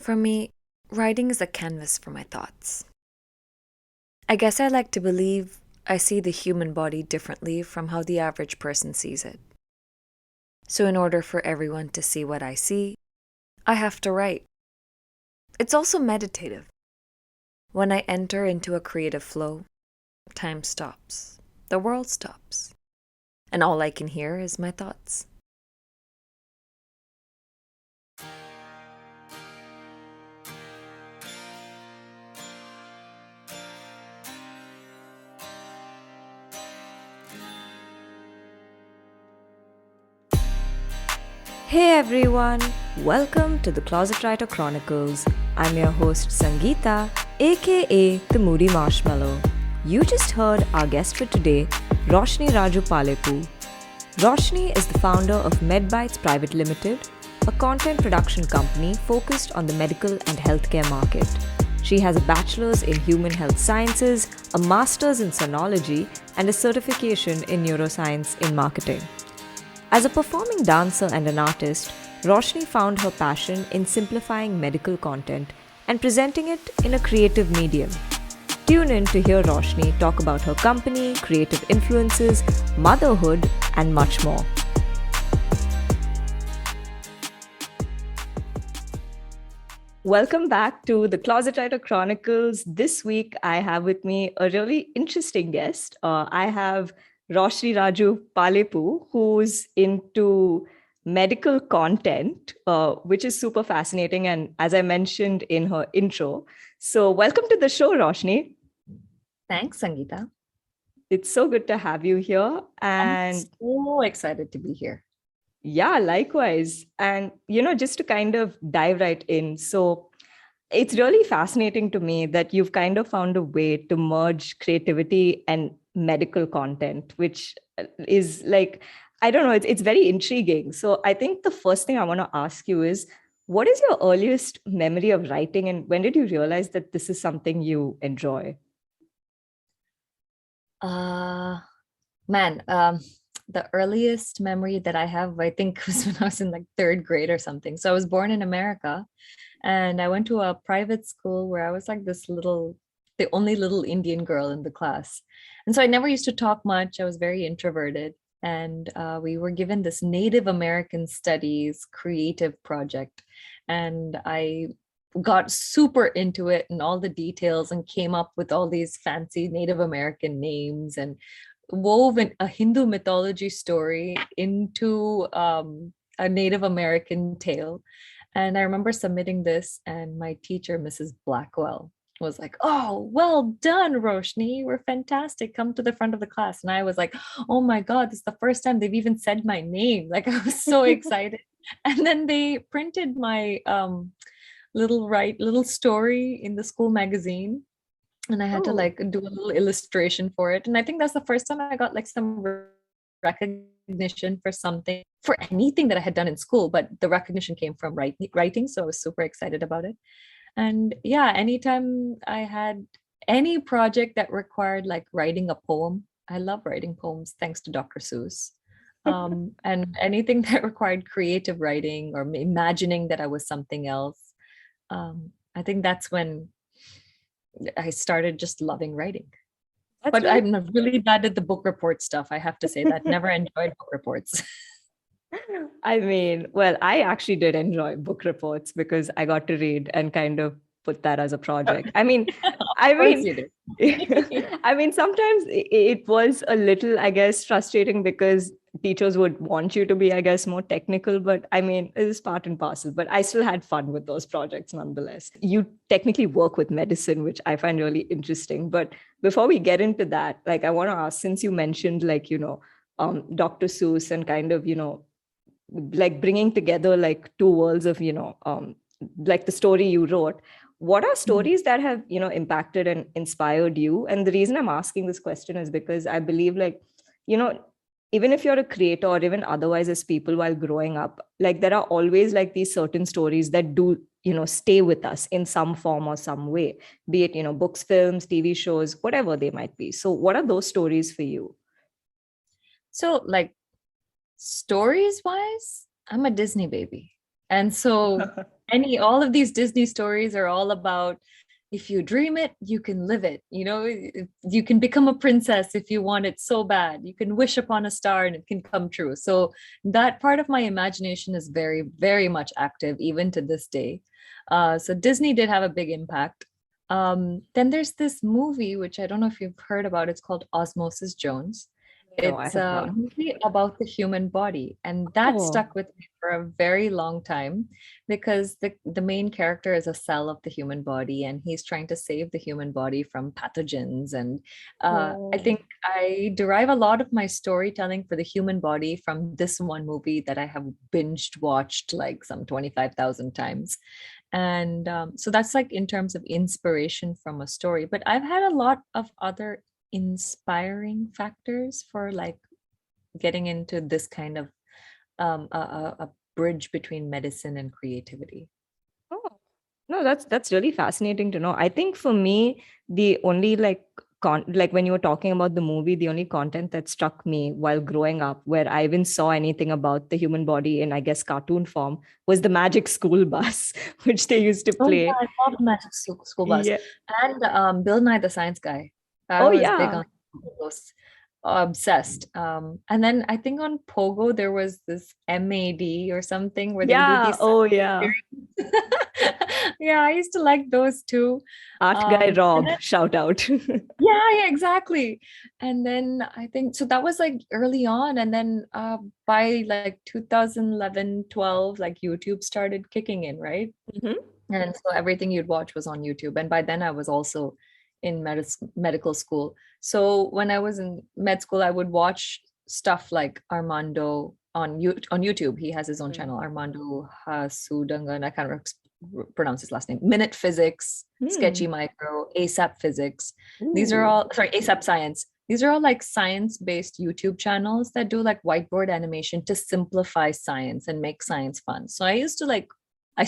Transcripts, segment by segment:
For me, writing is a canvas for my thoughts. I guess I like to believe I see the human body differently from how the average person sees it. So, in order for everyone to see what I see, I have to write. It's also meditative. When I enter into a creative flow, time stops, the world stops, and all I can hear is my thoughts. Hey everyone, welcome to the Closet Writer Chronicles. I'm your host Sangeeta, aka the Moody Marshmallow. You just heard our guest for today, Roshni Raju Palepu. Roshni is the founder of M.A.D Private Limited, a content production company focused on the medical and healthcare market. She has a bachelor's in human health sciences, a master's in sonology, and a certification in neuroscience in marketing. As a performing dancer and an artist, Roshni found her passion in simplifying medical content and presenting it in a creative medium. Tune in to hear Roshni talk about her company, creative influences, motherhood, and much more. Welcome back to the Closet Writer Chronicles. This week, I have with me a really interesting guest. I have Roshni Raju Palepu, who's into medical content, which is super fascinating. And as I mentioned in her intro, so welcome to the show, Roshni. Thanks, Sangeeta. It's so good to have you here. I'm so excited to be here. Yeah, likewise. And, just to kind of dive right in. So it's really fascinating to me that you've kind of found a way to merge creativity and medical content, which is like, I don't know, it's very intriguing. So I think the first thing I want to ask you is, what is your earliest memory of writing and when did you realize that this is something you enjoy? The earliest memory that I have, I think, was when I was in like third grade or something. So I was born in America and I went to a private school where I was like the only little Indian girl in the class. And so I never used to talk much. I was very introverted. And we were given this Native American Studies creative project. And I got super into it and all the details and came up with all these fancy Native American names and wove a Hindu mythology story into a Native American tale. And I remember submitting this, and my teacher, Mrs. Blackwell, was like, "Oh, well done, Roshni. You were fantastic. Come to the front of the class." And I was like, "Oh my God, this is the first time they've even said my name." Like I was so excited. And then they printed my little story in the school magazine, and I had to like do a little illustration for it. And I think that's the first time I got like some recognition for something, for anything that I had done in school, but the recognition came from writing. So I was super excited about it. And yeah, anytime I had any project that required like writing a poem, I love writing poems thanks to Dr. Seuss. And anything that required creative writing or imagining that I was something else, I think that's when I started just loving writing. But I'm really bad at the book report stuff. I have to say that. Never enjoyed book reports. I mean, well, I actually did enjoy book reports because I got to read and kind of put that as a project. I mean, sometimes it was a little, I guess, frustrating because teachers would want you to be, I guess, more technical, but I mean, it is part and parcel, but I still had fun with those projects nonetheless. You technically work with medicine, which I find really interesting. But before we get into that, like, I want to ask, since you mentioned, like, Dr. Seuss and kind of, like bringing together like two worlds of, like the story you wrote, what are stories that have, impacted and inspired you? And the reason I'm asking this question is because I believe like, even if you're a creator or even otherwise as people while growing up, like there are always like these certain stories that do, stay with us in some form or some way, be it, books, films, TV shows, whatever they might be. So what are those stories for you? So like stories wise, I'm a Disney baby. And so all of these Disney stories are all about if you dream it, you can live it. You can become a princess if you want it so bad. You can wish upon a star and it can come true. So that part of my imagination is very, very much active even to this day. So Disney did have a big impact. Then there's this movie, which I don't know if you've heard about. It's called Osmosis Jones. No, I It's have a not. movie about the human body, and that Oh, stuck with me for a very long time because the main character is a cell of the human body, and he's trying to save the human body from pathogens. And I oh. think I derive a lot of my storytelling for the human body from this one movie that I have binged watched like some 25,000 times. And so that's like in terms of inspiration from a story. But I've had a lot of other inspiring factors for like getting into this kind of a bridge between medicine and creativity. Oh, no, that's really fascinating to know. I think for me, the only like when you were talking about the movie, the only content that struck me while growing up, where I even saw anything about the human body in, I guess, cartoon form, was the Magic School Bus, which they used to Oh yeah, play. I love Magic School Bus Yeah. and Bill Nye the Science Guy. I Oh was big yeah. on those, obsessed. And then I think on Pogo there was this M.A.D or something where they would do Yeah. these. Oh yeah. Yeah, I used to like those too. Art guy And Rob, then shout out. yeah, exactly. And then I think so that was like early on. And then by like 2011, 12, like YouTube started kicking in, right? Mhm. And so everything you'd watch was on YouTube. And by then I was also in medical school. So when I was in med school, I would watch stuff like Armando on YouTube. He has his own Mm. channel, Armando Hasudangan. I can't pronounce his last name. Minute Physics, Hmm. Sketchy Micro, ASAP Physics. These are Ooh. all, sorry, ASAP Science. These are all like science-based YouTube channels that do like whiteboard animation to simplify science and make science fun. So I used to like I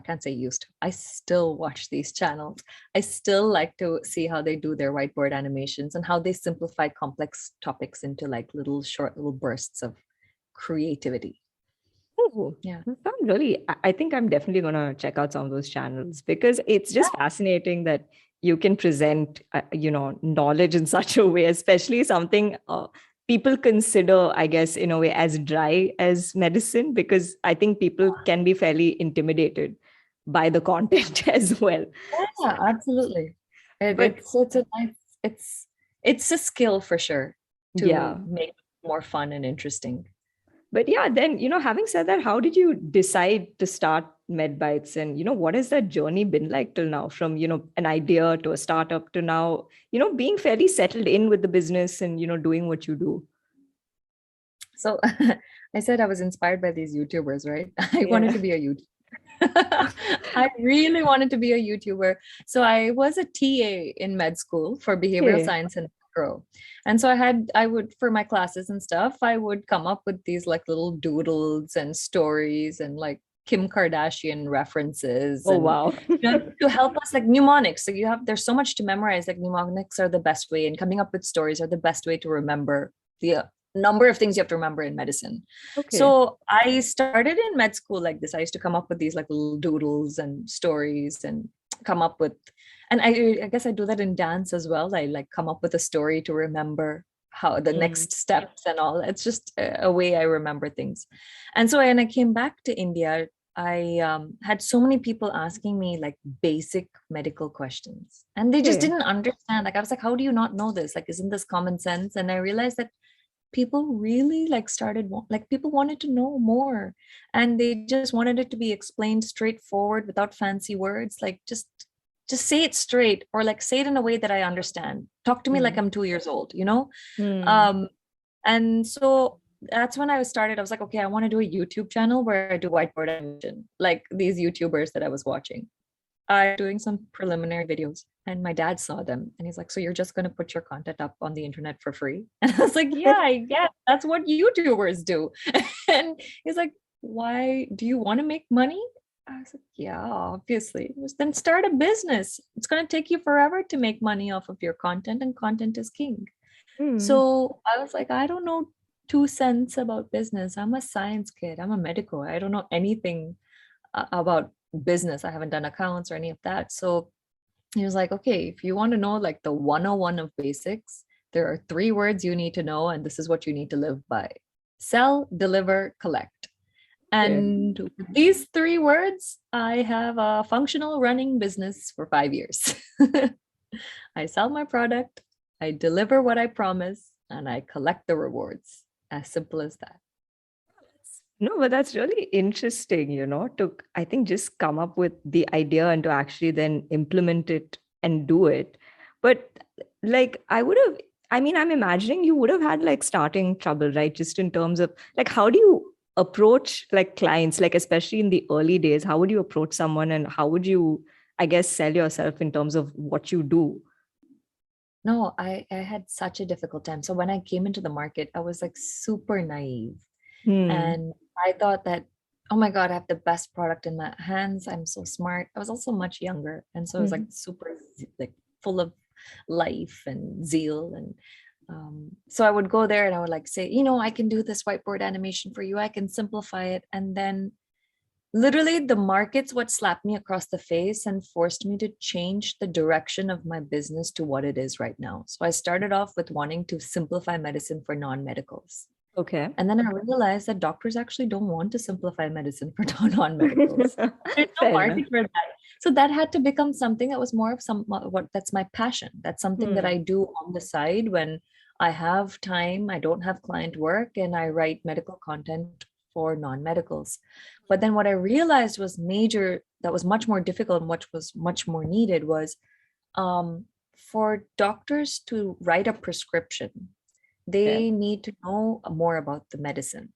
can't say used to, I still watch these channels. I still like to see how they do their whiteboard animations and how they simplify complex topics into like little short little bursts of creativity. Oh, Yeah. that sounds really. I think I'm definitely going to check out some of those channels because it's just fascinating that you can present, knowledge in such a way, especially something people consider, I guess, in a way as dry as medicine, because I think people can be fairly intimidated by the content as well. Yeah, absolutely. But It's a nice it's it's a skill for sure to yeah. make it more fun and interesting. But yeah, then, having said that, how did you decide to start Med Bites? And, what has that journey been like till now from, an idea to a startup to now, being fairly settled in with the business and, doing what you do? So I said I was inspired by these YouTubers, right? I wanted Yeah. to be a YouTuber. I really wanted to be a YouTuber. So I was a TA in med school for behavioral Okay. science and macro. And so I would, for my classes and stuff, I would come up with these like little doodles and stories and like Kim Kardashian references Oh, and wow. to help us like mnemonics. So there's so much to memorize. Like mnemonics are the best way, and coming up with stories are the best way to remember the number of things you have to remember in medicine. Okay. So I started in med school like this. I used to come up with these like little doodles and stories and come up with, and I guess I do that in dance as well. I like come up with a story to remember how the Mm. next steps and all. It's just a way I remember things. And so when I came back to India, I had so many people asking me like basic medical questions, and they just Okay. didn't understand. Like I was like, "How do you not know this? Like, isn't this common sense?" And I realized that people really like like people wanted to know more, and they just wanted it to be explained straightforward without fancy words. Like just say it straight, or like say it in a way that I understand. Talk to me like Mm. I'm 2 years old. Mm. um and so that's when I started. I was like, okay, I want to do a YouTube channel where I do whiteboard animation like these YouTubers that I was watching. I'm doing some preliminary videos, and my dad saw them and he's like, "So you're just going to put your content up on the internet for free?" And I was like, "Yeah, I guess that's what YouTubers do." And he's like, "Why do you want to make money?" I was like, "Yeah, obviously." He goes, "Then start a business. It's going to take you forever to make money off of your content, and content is king." Mm. So I was like, "I don't know 2 cents about business. I'm a science kid. I'm a medico. I don't know anything about business. I haven't done accounts or any of that. So he was like, okay, if you want to know like the 101 of basics, there are 3 words you need to know, and this is what you need to live by: sell, deliver, collect. Yeah. And with these 3 words, I have a functional running business for 5 years. I sell my product, I deliver what I promise, and I collect the rewards. As simple as that. No, but that's really interesting, to, I think, just come up with the idea and to actually then implement it and do it. But like, I'm imagining you would have had like starting trouble, right? Just in terms of like, how do you approach like clients, like, especially in the early days, how would you approach someone and how would you, I guess, sell yourself in terms of what you do? No, I had such a difficult time. So when I came into the market, I was like super naive. Hmm. And I thought that, oh my God, I have the best product in my hands. I'm so smart. I was also much younger. And so I was like Mhm. super like full of life and zeal. And so I would go there and I would like say, I can do this whiteboard animation for you. I can simplify it. And then literally the markets what slapped me across the face and forced me to change the direction of my business to what it is right now. So I started off with wanting to simplify medicine for non-medicals. Okay. And then I realized that doctors actually don't want to simplify medicine for non-medicals. There's no Fair enough. market for that. So that had to become something that was more of what that's my passion. That's something that Hmm. I do on the side when I have time, I don't have client work, and I write medical content for non-medicals. But then what I realized was that was much more difficult and what was much more needed was for doctors to write a prescription, Yeah. they need to know more about the medicine.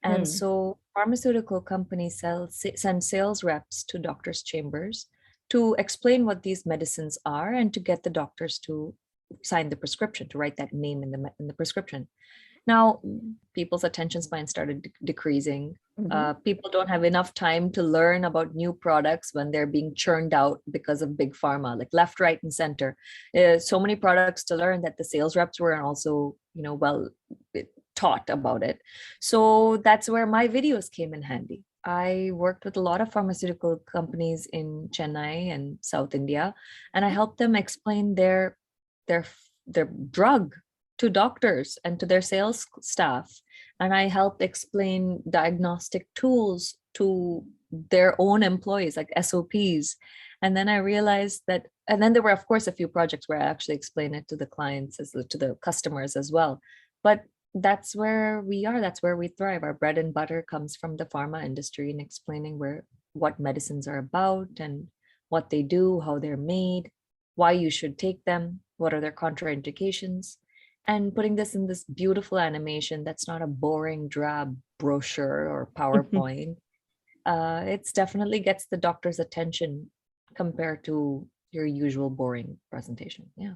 And Hmm. so pharmaceutical companies send sales reps to doctors' chambers to explain what these medicines are and to get the doctors to sign the prescription, to write that name in the prescription. Now, people's attention span started decreasing. Mhm. People don't have enough time to learn about new products when they're being churned out because of big pharma, like left, right, and center. So many products to learn that the sales reps were also, well taught about it. So that's where my videos came in handy. I worked with a lot of pharmaceutical companies in Chennai and South India, and I helped them explain their their drug to doctors and to their sales staff. And I helped explain diagnostic tools to their own employees, like SOPs. And then I realized that, and then there were, of course, a few projects where I actually explained it to the clients, to the customers as well. But that's where we are. That's where we thrive. Our bread and butter comes from the pharma industry and explaining what medicines are about and what they do, how they're made, why you should take them, what are their contraindications, and putting this in this beautiful animation that's not a boring, drab brochure or PowerPoint. It's definitely gets the doctor's attention compared to your usual boring presentation. Yeah.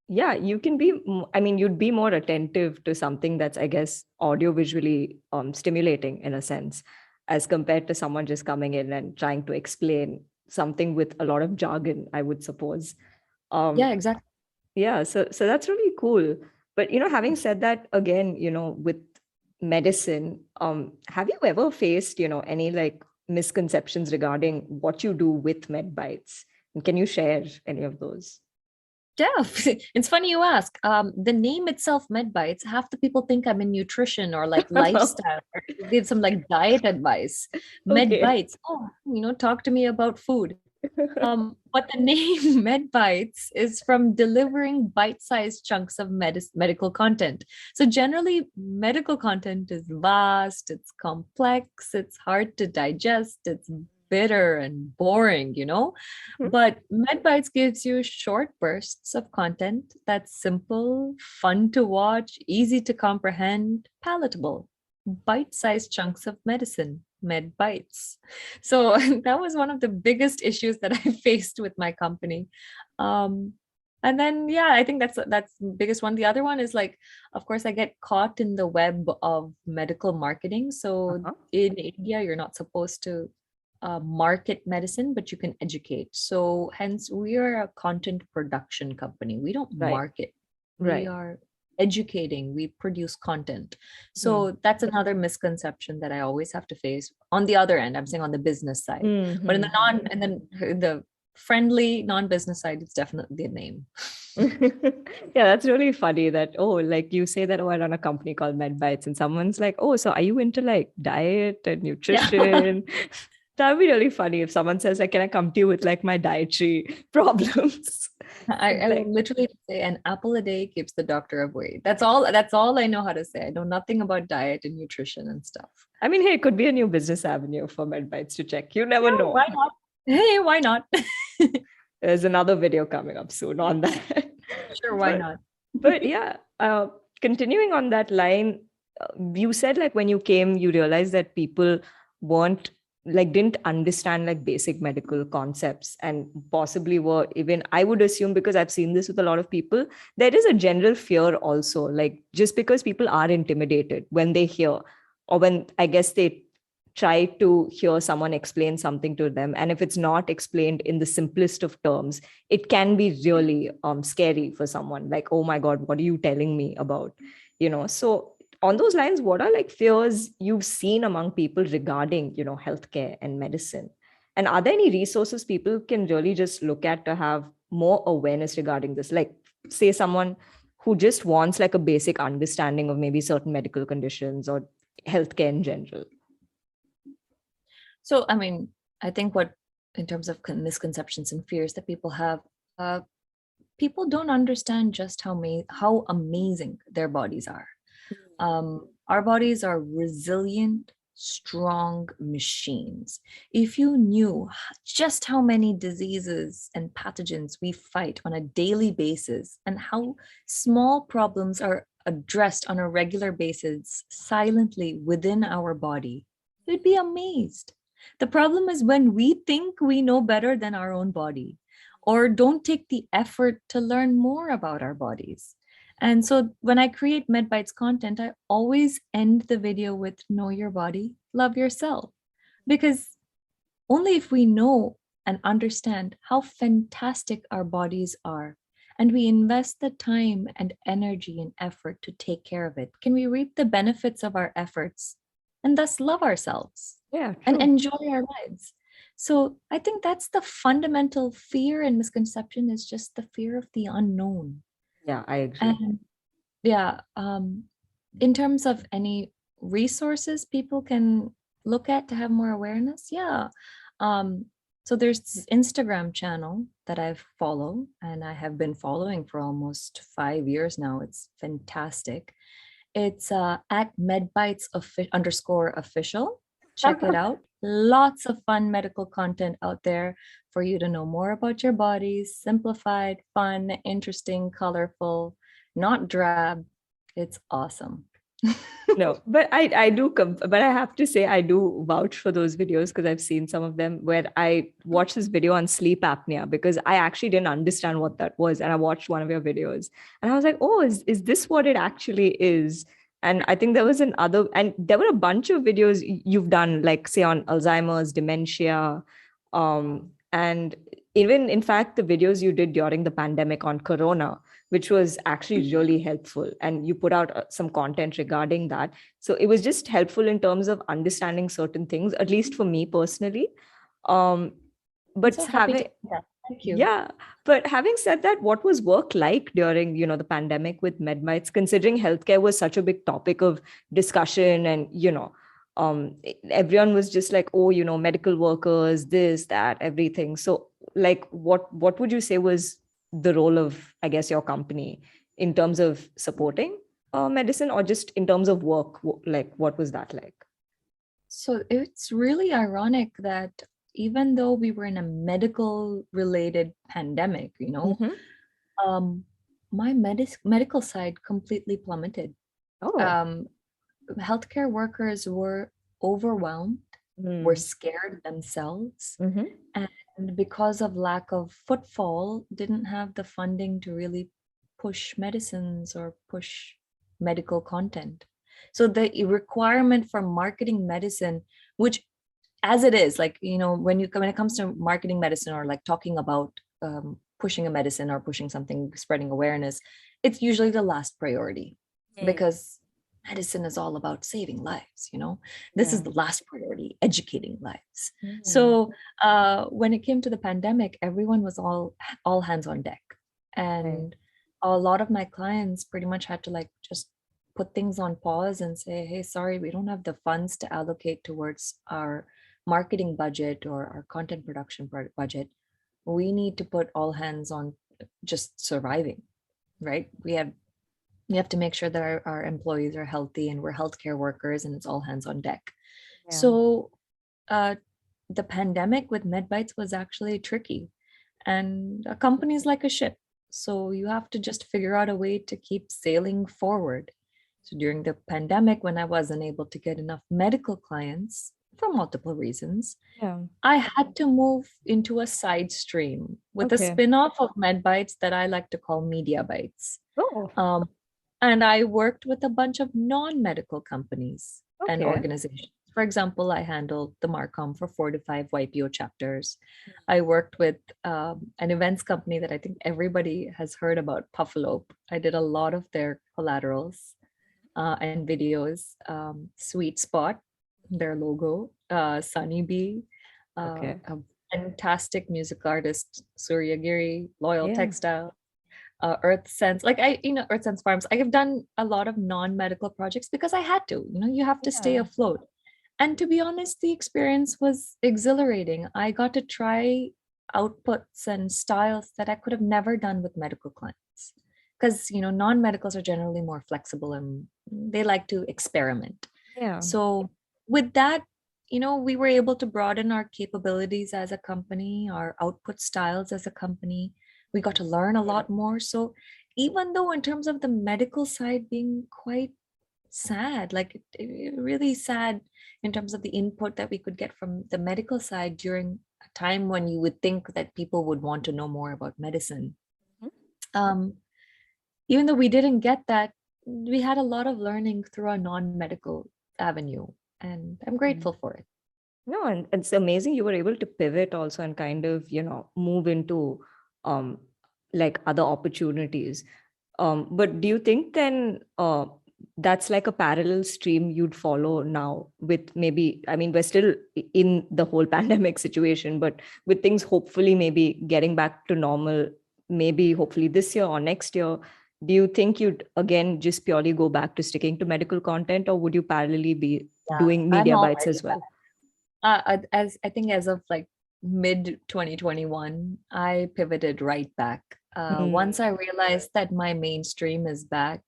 Yeah, you can be, you'd be more attentive to something that's, I guess, audio visually stimulating in a sense, as compared to someone just coming in and trying to explain something with a lot of jargon, I would suppose. Yeah, Um, exactly. yeah, so that's really cool. But having said that, again, with medicine, have you ever faced, any like misconceptions regarding what you do with med bites? And can you share any of those? Yeah, it's funny you ask. The name itself, Med Bites, half the people think I'm in nutrition or like lifestyle or give some like diet advice. Med Okay. Bites, oh, talk to me about food. But the name Med Bites is from delivering bite-sized chunks of medical content. So generally, medical content is vast, it's complex, it's hard to digest, it's bitter and boring. But Med Bites gives you short bursts of content that's simple, fun to watch, easy to comprehend, palatable. Bite-sized chunks of medicine, Med Bites. So that was one of the biggest issues that I faced with my company. Um, and then yeah, I think that's the biggest one. The other one is like, of course, I get caught in the web of medical marketing. So Uh-huh. in India, you're not supposed to market medicine, but you can educate. So hence we are a content production company. We don't Right, market. We right. are educating, we produce content. So that's another misconception that I always have to face on the other end. I'm saying on the business side, but in the and then in the friendly non-business side, it's definitely a name. Yeah, that's really funny that, oh, like you say that, oh, I run a company called M.A.D, and someone's like, oh, so are you into like diet and nutrition? That'd be really funny if someone says, like, can I come to you with like my dietary problems? I Like, literally say an apple a day keeps the doctor away. That's all I know how to say. I know nothing about diet and nutrition and stuff. I mean, hey, it could be a new business avenue for M.A.D to check. You never Yeah, know. why not? Hey, why not? There's another video coming up soon on that. Sure, why not? But yeah, continuing on that line, you said like when you came, you realized that people weren't like didn't understand like basic medical concepts and possibly were even, I would assume, because I've seen this with a lot of people, there is a general fear also, like just because people are intimidated when they hear, or when I guess they try to hear someone explain something to them, and if it's not explained in the simplest of terms, it can be really scary for someone, like, oh my god, what are you telling me about, so on those lines, what are like fears you've seen among people regarding healthcare and medicine, and are there any resources people can really just look at to have more awareness regarding this, like say someone who just wants like a basic understanding of maybe certain medical conditions or healthcare in general? So, I mean, I think in terms of misconceptions and fears that people have, people don't understand just how amazing their bodies are. Our bodies are resilient, strong machines. If you knew just how many diseases and pathogens we fight on a daily basis and how small problems are addressed on a regular basis silently within our body, you'd be amazed. The problem is when we think we know better than our own body or don't take the effort to learn more about our bodies. And so when I create M.A.D content, I always end the video with know your body, love yourself. Because only if we know and understand how fantastic our bodies are, and we invest the time and energy and effort to take care of it, can we reap the benefits of our efforts and thus love ourselves and enjoy our lives. So I think that's the fundamental fear and misconception, is just the fear of the unknown. Yeah, I agree. And yeah, in terms of any resources people can look at to have more awareness, yeah. So there's this Instagram channel that I follow, and I have been following for almost 5 years now. It's fantastic. It's at medbites_official. Check it out. Lots of fun medical content out there for you to know more about your bodies. Simplified, fun, interesting, colorful, not drab. It's awesome. No, but I do but I have to say I do vouch for those videos, because I've seen some of them where I watched this video on sleep apnea because I actually didn't understand what that was, and I watched one of your videos and I was like, oh, is this what it actually is? And I think there was and there were a bunch of videos you've done, like say on Alzheimer's, dementia, and even in fact the videos you did during the pandemic on corona, which was actually really helpful. And you put out some content regarding that. So it was just helpful in terms of understanding certain things, at least for me personally. But so having, thank you. Yeah, but having said that, what was work like during, the pandemic with MedMites, considering healthcare was such a big topic of discussion, and, everyone was just like, oh, medical workers, this, that, everything. So like, what would you say was the role of, I guess, your company in terms of supporting medicine, or just in terms of work? Like, what was that like? So it's really ironic that even though we were in a medical related pandemic, my medical side completely plummeted. Oh. Healthcare workers were overwhelmed, were scared themselves, and because of lack of footfall, didn't have the funding to really push medicines or push medical content. So the requirement for marketing medicine, which as it is, like, when it comes to marketing medicine or like talking about pushing a medicine or pushing something, spreading awareness, it's usually the last priority Mm. because medicine is all about saving lives, this is Yeah. the last priority, educating lives. Mm. So when it came to the pandemic, everyone was all hands on deck, Right. and a lot of my clients pretty much had to like just put things on pause and say, hey, sorry, we don't have the funds to allocate towards our marketing budget or our content production budget. We need to put all hands on just surviving, right? We have to make sure that our employees are healthy, and we're healthcare workers, and it's all hands on deck. Yeah. So uh, the pandemic with MedBites was actually tricky, and a company is like a ship. So you have to just figure out a way to keep sailing forward. So during the pandemic, when I wasn't able to get enough medical clients for multiple reasons, Yeah. I had to move into a side stream with a Okay. spin-off of MedBites that I like to call Media Bites. Oh, Um, and I worked with a bunch of non-medical companies and okay. organizations. For example, I handled the Marcom for 4 to 5 YPO chapters. I worked with an events company that I think everybody has heard about, Puffalope. I did a lot of their collaterals and videos. Sweet Spot, their logo, Sunny Bee, Okay. a fantastic music artist, Surya Giri, Loyal Yeah. Textile, Earth Sense. Like Earth Sense Farms. I have done a lot of non-medical projects because I had to. You have to stay Yeah. afloat. And to be honest, the experience was exhilarating. I got to try outputs and styles that I could have never done with medical clients. Because non-medicals are generally more flexible and they like to experiment. Yeah. So with that, we were able to broaden our capabilities as a company, our output styles as a company. We got to learn a lot more. So even though in terms of the medical side being quite sad, like really sad in terms of the input that we could get from the medical side during a time when you would think that people would want to know more about medicine. Mhm. Um, Even though we didn't get that, we had a lot of learning through our non-medical avenue, and I'm Mm. grateful for it. No, and it's amazing you were able to pivot also and kind of, move into um like other opportunities. But do you think then that's like a parallel stream you'd follow now with maybe, I mean, we're still in the whole pandemic situation, but with things hopefully maybe getting back to normal, maybe hopefully this year or next year, do you think you'd again just purely go back to sticking to medical content, or would you parallelly be Yeah, doing I'm media bites already as well? as I think as of like mid 2021, I pivoted right back. Once Mm. I realized that my mainstream is back,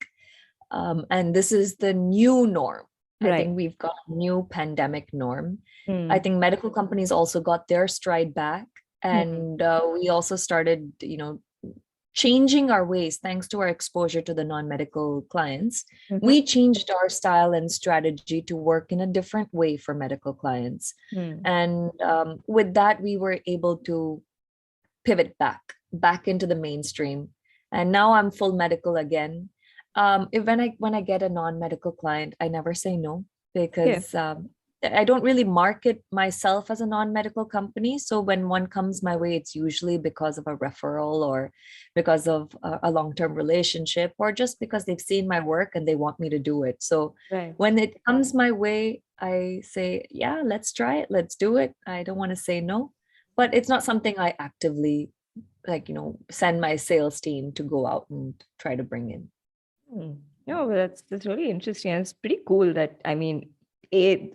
and this is the new norm. I Right. think we've got a new pandemic norm. I Mm. think medical companies also got their stride back, Mm. and we also started, changing our ways thanks to our exposure to the non-medical clients. Mhm. We changed our style and strategy to work in a different way for medical clients, Mm. and with that, we were able to pivot back into the mainstream, and now I'm full medical again. If when I get a non-medical client, I never say no, Okay. because I don't really market myself as a non-medical company. So when one comes my way, it's usually because of a referral or because of a long-term relationship, or just because they've seen my work and they want me to do it. So Right. when it comes my way, I say, yeah, let's try it, let's do it. I don't want to say no, but it's not something I actively like, send my sales team to go out and try to bring in. Hmm. No, but that's really interesting. And it's pretty cool that, I mean,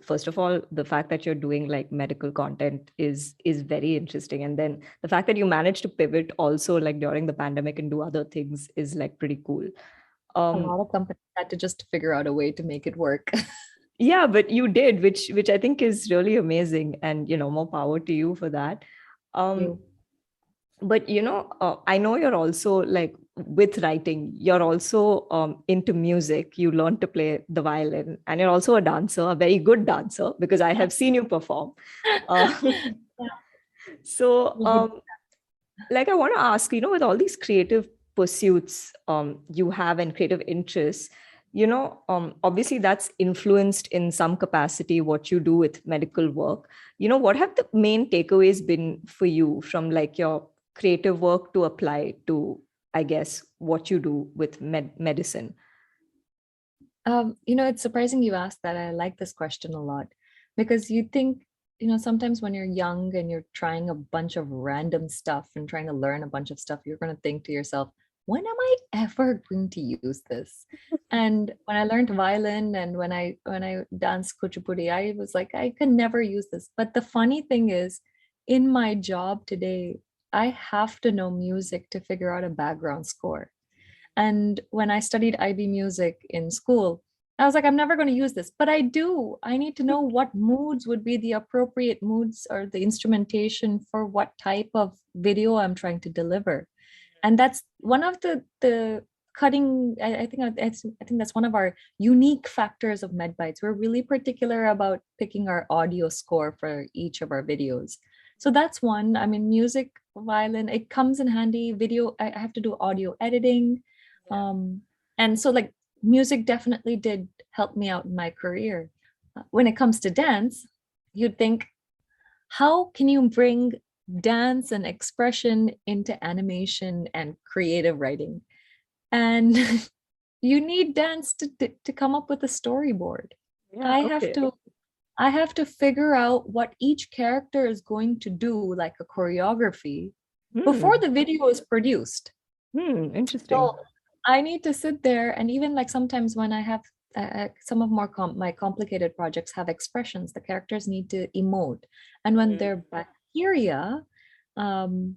first of all, the fact that you're doing like medical content is very interesting. And then the fact that you managed to pivot also like during the pandemic and do other things is like pretty cool. A Um, lot of companies had to just figure out a way to make it work. yeah, but you did, which I think is really amazing, and more power to you for that. Um, You. but I know you're also like with writing, you're also into music. You learn to play the violin, and you're also a dancer, a very good dancer, because I have seen you perform. uh, so like I want to ask, with all these creative pursuits you have and creative interests, obviously that's influenced in some capacity what you do with medical work. What have the main takeaways been for you from like your creative work to apply to I guess, what you do with medicine? It's surprising you asked that. I like this question a lot because you think, sometimes when you're young and you're trying a bunch of random stuff and trying to learn a bunch of stuff, you're going to think to yourself, when am I ever going to use this? And when I learned violin and when I danced Kuchipudi, I was like, I can never use this. But the funny thing is, in my job today, I have to know music to figure out a background score. And when I studied IB music in school, I was like, I'm never going to use this, but I do. I need to know what moods would be the appropriate moods or the instrumentation for what type of video I'm trying to deliver. And that's one of the cutting. I think that's one of our unique factors of MedBites. We're really particular about picking our audio score for each of our videos. So that's one. I mean, music, violin, it comes in handy. Video, I have to do audio editing. And so like music definitely did help me out in my career. When it comes to dance, you'd think, how can you bring dance and expression into animation and creative writing? And you need dance to come up with a storyboard. Yeah, I have okay. to I have to figure out what each character is going to do, like a choreography, before the video is produced. Interesting. So I need to sit there, and even like sometimes when I have some of my complicated projects have expressions, the characters need to emote, and when they're bacteria, um,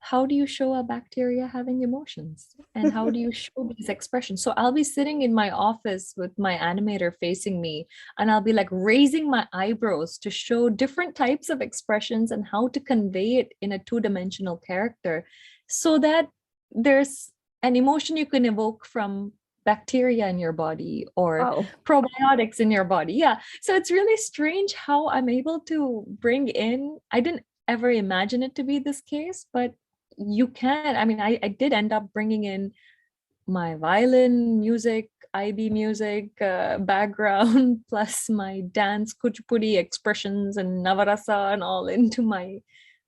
how do you show a bacteria having emotions, and how do you show these expressions? So I'll be sitting in my office with my animator facing me, and I'll be like raising my eyebrows to show different types of expressions and how to convey it in a two-dimensional character, so that there's an emotion you can evoke from bacteria in your body or Wow. probiotics in your body. Yeah. So it's really strange how I'm able to bring in, I didn't ever imagine it to be this case, but you can. I mean, I did end up bringing in my violin music, IB music background, plus my dance, Kuchipudi expressions and Navarasa and all into my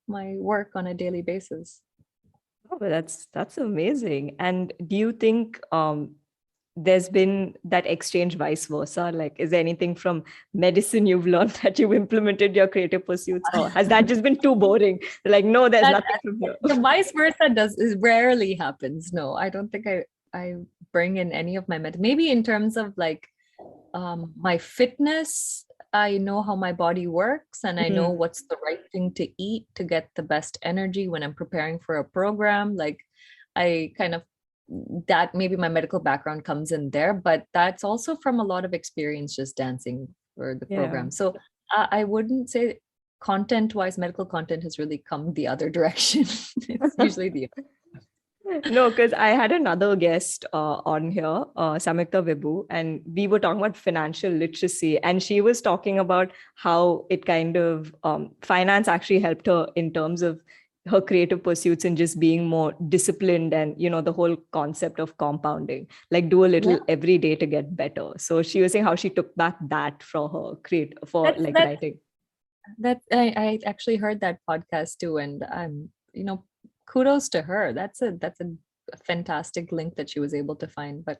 work on a daily basis. Oh, but that's amazing. And do you think there's been that exchange vice versa? Like, is there anything from medicine you've learned that you've implemented your creative pursuits, or has that just been too boring? Like, no, there's That nothing from here. the vice versa does is rarely happens. No, I don't think I bring in any of my maybe in terms of like my fitness. I know how my body works and I know what's the right thing to eat to get the best energy when I'm preparing for a program. Like I kind of that maybe my medical background comes in there, but that's also from a lot of experience just dancing for the Yeah. program. So I wouldn't say content wise, medical content has really come the other direction. It's usually the No, because I had another guest on here, Samyukta Vibhu, and we were talking about financial literacy. And she was talking about how it kind of finance actually helped her in terms of her creative pursuits and just being more disciplined, and the whole concept of compounding, like do a little yeah. every day to get better. So she was saying how she took back that for her for That's like that's writing. I actually heard that podcast too, and kudos to her. That's a fantastic link that she was able to find. But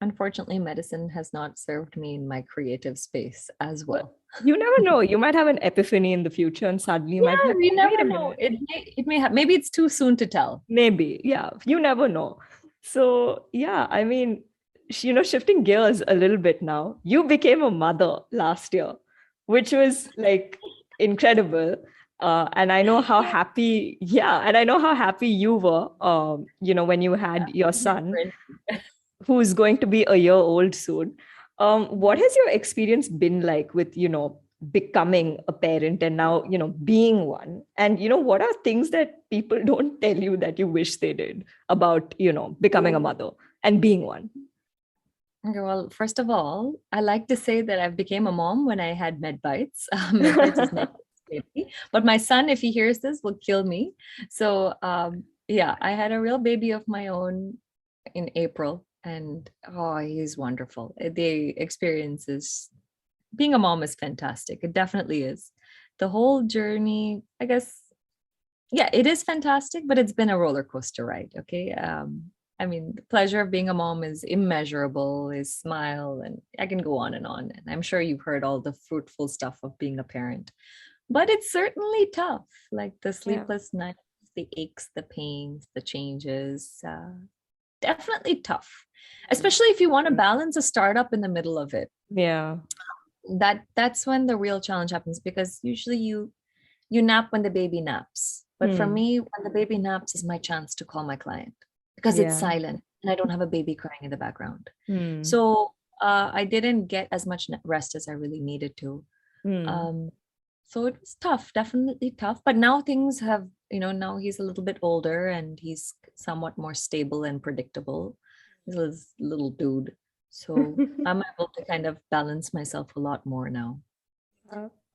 unfortunately, medicine has not served me in my creative space as Well, well. you never know. You might have an epiphany in the future, and suddenly you might be Yeah, like, we wait never a know. minute. It may have, maybe it's too soon to tell. Maybe, yeah, you never know. So, yeah, I mean, shifting gears a little bit now, you became a mother last year, which was like incredible. And I know how happy, yeah, and I know how happy you were, when you had your son, who's going to be a year old soon. What has your experience been like with, becoming a parent and now, being one? And, what are things that people don't tell you that you wish they did about, becoming a mother and being one? Okay, well, first of all, I like to say that I became a mom when I had MedBites. MedBites is my baby, but my son, if he hears this, will kill me. So, yeah, I had a real baby of my own in April, and oh, he's wonderful. The experience is being a mom is fantastic. It definitely is. The whole journey, I guess, Yeah, it is fantastic, but it's been a roller coaster ride. Okay. I mean, the pleasure of being a mom is immeasurable, is smile, and I can go on and on. And I'm sure you've heard all the fruitful stuff of being a parent, but it's certainly tough. Like the Yeah. sleepless nights, the aches, the pains, the changes. Definitely tough, especially if you want to balance a startup in the middle of it. Yeah. That's when the real challenge happens, because usually you nap when the baby naps. But for Hmm. me, when the baby naps is my chance to call my client, because it's Yeah. silent and I don't have a baby crying in the background. Hmm. So I didn't get as much rest as I really needed to. Hmm. Um, so it was tough, definitely tough. But now things have, now he's a little bit older and he's somewhat more stable and predictable. He's a little dude. So I'm able to kind of balance myself a lot more now.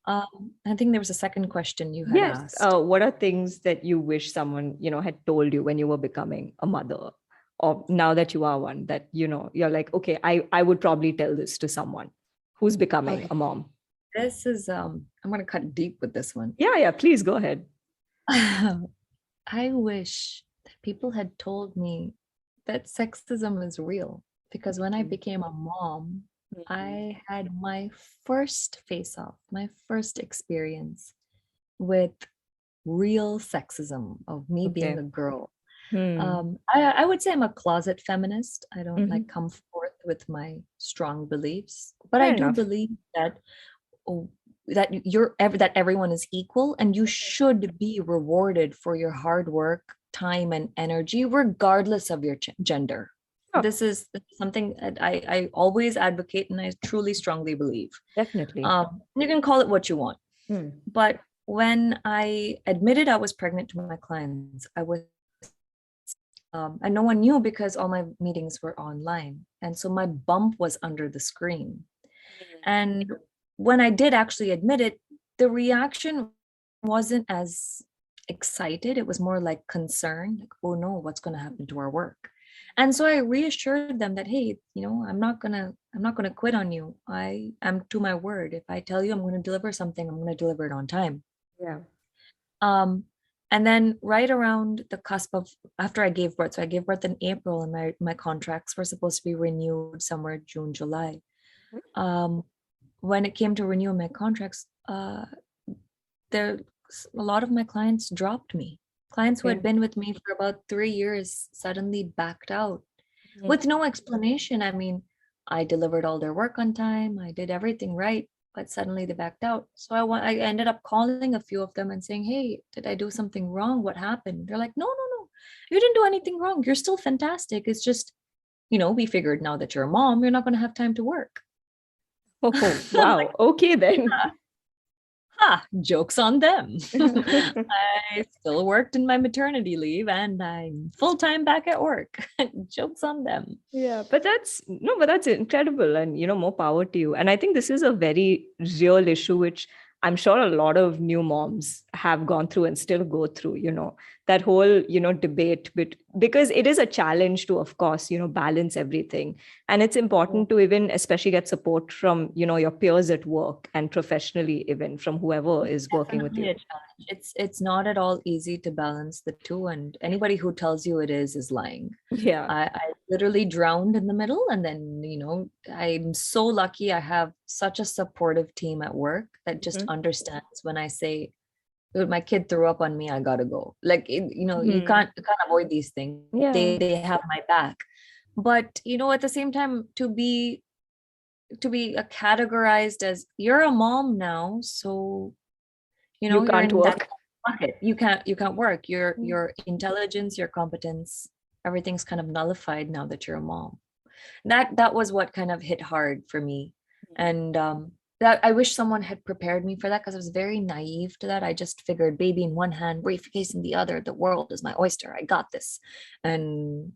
I think there was a second question you had Yes. asked. What are things that you wish someone, had told you when you were becoming a mother, or now that you are one, that, you're like, okay, I would probably tell this to someone who's becoming Okay, a mom. this is I'm gonna cut deep with this one. Yeah, yeah, please go ahead. I wish that people had told me that sexism is real, because when I Mhm. became a mom, Mhm. I had my first face off, my first experience with real sexism of me being Okay. a girl. Hmm. I would say I'm a closet feminist. I don't like Mhm. come forth with my strong beliefs, but I Fair do enough. believe that oh, that everyone is equal and you should be rewarded for your hard work, time, and energy, regardless of your gender. Oh, This is something that I always advocate and I truly strongly believe. definitely. You can call it what you want, Hmm. but when I admitted I was pregnant to my clients, I was and no one knew because all my meetings were online. And so my bump was under the screen. And when I did actually admit it, the reaction wasn't as excited. It was more like concern, like, oh no, what's going to happen to our work? And so I reassured them that, hey, I'm not gonna quit on you. I am to my word. If I tell you I'm going to deliver something, I'm going to deliver it on time. Yeah. Um, and then right around the cusp of after I gave birth, so I gave birth in April, and my contracts were supposed to be renewed somewhere June, July. Um, when it came to renewing my contracts, there a lot of my clients dropped me. Clients who had Okay. been with me for about 3 years suddenly backed out Mhm. with no explanation. I mean, I delivered all their work on time, I did everything right, but suddenly they backed out. So I ended up calling a few of them and saying, "Hey, did I do something wrong? What happened?" They're like, "No, no, no, you didn't do anything wrong. You're still fantastic. It's just, we figured now that you're a mom, you're not going to have time to work." Oh, I'm like, wow. Okay, then. joke's on them. I still worked in my maternity leave and I'm full time back at work. Joke's on them. Yeah, but that's no, but that's incredible, and more power to you. And I think this is a very real issue, which I'm sure a lot of new moms have gone through and still go through. That whole debate, but because it is a challenge to, of course, balance everything, and it's important to even especially get support from your peers at work and professionally, even from whoever is working with Definitely you. a challenge. It's not at all easy to balance the two, and anybody who tells you it is lying. Yeah. I literally drowned in the middle, and then I'm so lucky I have such a supportive team at work that just Mhm. understands when I say, "Dude, my kid threw up on me, I gotta go." Like you Mhm. can't avoid these things. Yeah. They have my back. But at the same time, to be categorized as you're a mom now, so You you're can't in that work. bucket. You can't work. Your intelligence, your competence, everything's kind of nullified now that you're a mom. That was what kind of hit hard for me. And that I wish someone had prepared me for that, because I was very naive to that. I just figured baby in one hand, briefcase in the other, the world is my oyster, I got this. And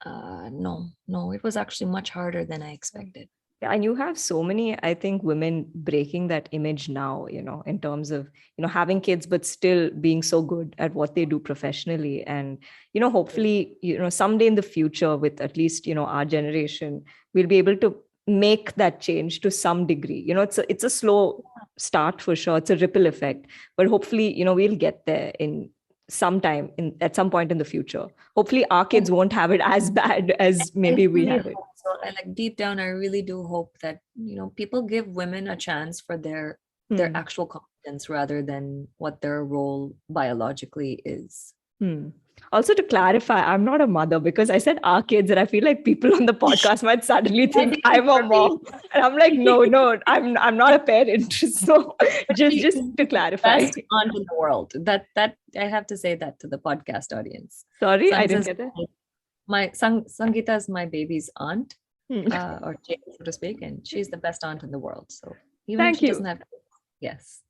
no, no, it was actually much harder than I expected. Yeah, and you have so many, I think, women breaking that image now, in terms of, having kids, but still being so good at what they do professionally. And, hopefully, someday in the future, with at least, our generation, we'll be able to make that change to some degree. It's a slow start for sure. It's a ripple effect, but hopefully, we'll get there in at some point in the future. Hopefully our kids won't have it as bad as maybe we really had it. hope so. I like deep down, I really do hope that, people give women a chance for their actual competence rather than what their role biologically is. Also, to clarify, I'm not a mother because I said our kids, and I feel like people on the podcast might suddenly think I'm a mom. And I'm like, no, I'm not a parent. So just to clarify. Best aunt in the world. That I have to say that to the podcast audience. Sorry, I didn't get that. My Sangeeta is my baby's aunt, or Jane, so to speak, and she's the best aunt in the world. So even if she doesn't have, yes.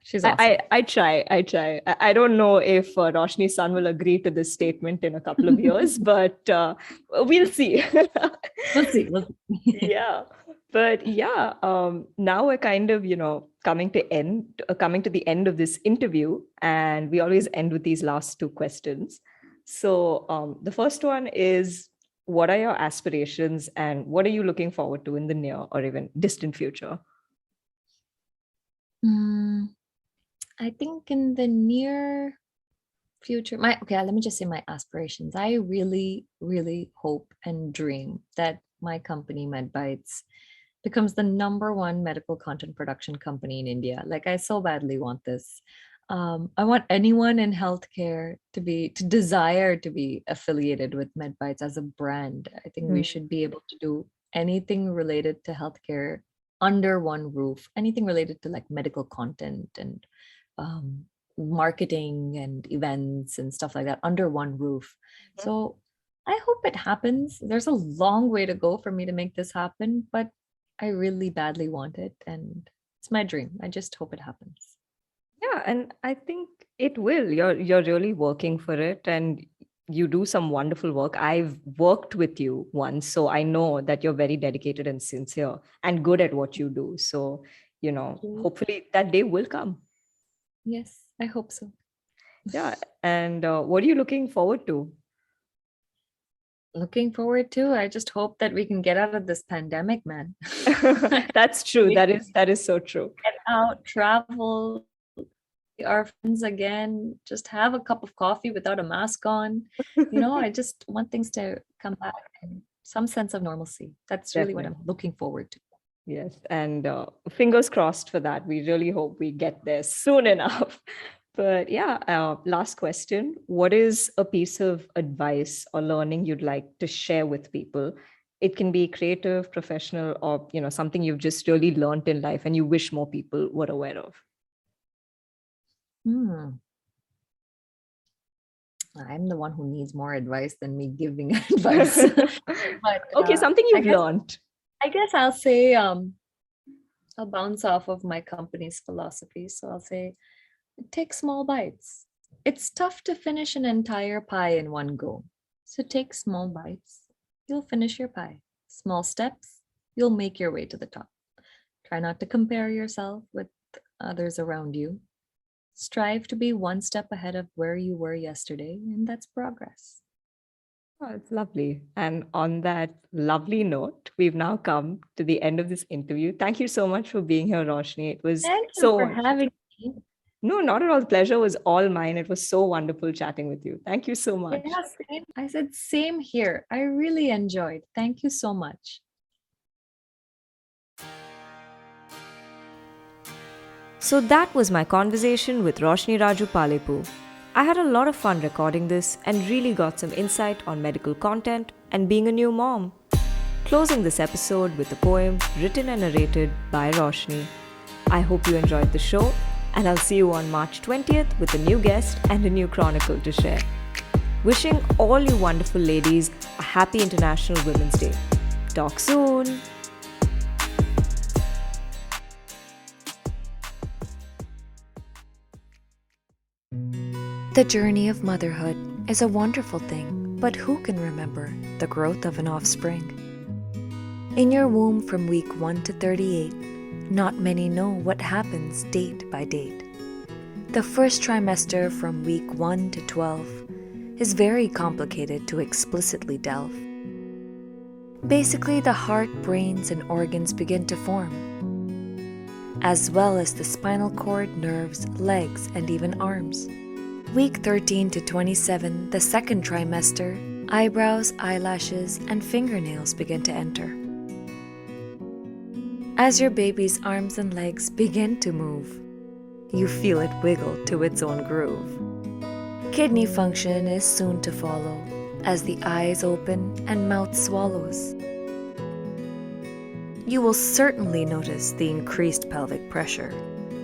She's awesome. I try. I don't know if Roshni's son will agree to this statement in a couple of years, but we'll see. We'll see. Yeah. But yeah, now we're kind of, coming to the end of this interview, and we always end with these last two questions. So the first one is, what are your aspirations and what are you looking forward to in the near or even distant future? I think in the near future, let me just say my aspirations. I really, really hope and dream that my company, M.A.D, becomes the #1 medical content production company in India. Like, I so badly want this. I want anyone in healthcare to desire to be affiliated with M.A.D as a brand. I think we should be able to do anything related to healthcare under one roof, anything related to like medical content and marketing and events and stuff like that under one roof. So I hope it happens. There's a long way to go for me to make this happen, but I really badly want it, and it's my dream. I just hope it happens. Yeah, and I think it will. You're really working for it, and you do some wonderful work. I've worked with you once, so I know that you're very dedicated and sincere and good at what you do. So, hopefully that day will come. Yes, I hope so. Yeah. And what are you looking forward to? I just hope that we can get out of this pandemic, man. That's true. That is so true. Get out, travel, our friends again, just have a cup of coffee without a mask on. I just want things to come back and some sense of normalcy. That's really what I'm looking forward to. Yes. And fingers crossed for that. We really hope we get there soon enough. But yeah, last question. What is a piece of advice or learning you'd like to share with people? It can be creative, professional, or something you've just really learned in life and you wish more people were aware of. I'm the one who needs more advice than me giving advice. But, okay, something you've learned. I guess I'll say I'll bounce off of my company's philosophy. So I'll say, take small bites. It's tough to finish an entire pie in one go. So take small bites. You'll finish your pie. Small steps, you'll make your way to the top. Try not to compare yourself with others around you. Strive to be one step ahead of where you were yesterday, and that's progress. Oh, it's lovely. And on that lovely note, we've now come to the end of this interview. Thank you so much for being here, Roshni. It was Thank you for having me. No, not at all. The pleasure was all mine. It was so wonderful chatting with you. Thank you so much. Yeah, same. I said same here. I really enjoyed. Thank you so much. So that was my conversation with Roshni Raju Palepu. I had a lot of fun recording this and really got some insight on medical content and being a new mom. Closing this episode with a poem written and narrated by Roshni. I hope you enjoyed the show, and I'll see you on March 20th with a new guest and a new chronicle to share. Wishing all you wonderful ladies a happy International Women's Day. Talk soon! The journey of motherhood is a wonderful thing, but who can remember the growth of an offspring? In your womb from week 1 to 38, not many know what happens date by date. The first trimester from week 1 to 12 is very complicated to explicitly delve. Basically, the heart, brains, and organs begin to form, as well as the spinal cord, nerves, legs, and even arms. Week 13 to 27, the second trimester, eyebrows, eyelashes, and fingernails begin to enter. As your baby's arms and legs begin to move, you feel it wiggle to its own groove. Kidney function is soon to follow as the eyes open and mouth swallows. You will certainly notice the increased pelvic pressure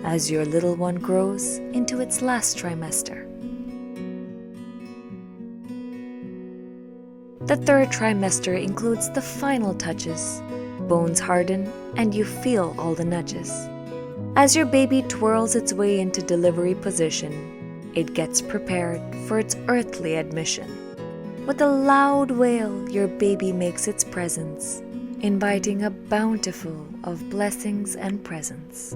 as your little one grows into its last trimester. The third trimester includes the final touches. Bones harden and you feel all the nudges. As your baby twirls its way into delivery position, it gets prepared for its earthly admission. With a loud wail, your baby makes its presence, inviting a bountiful of blessings and presents.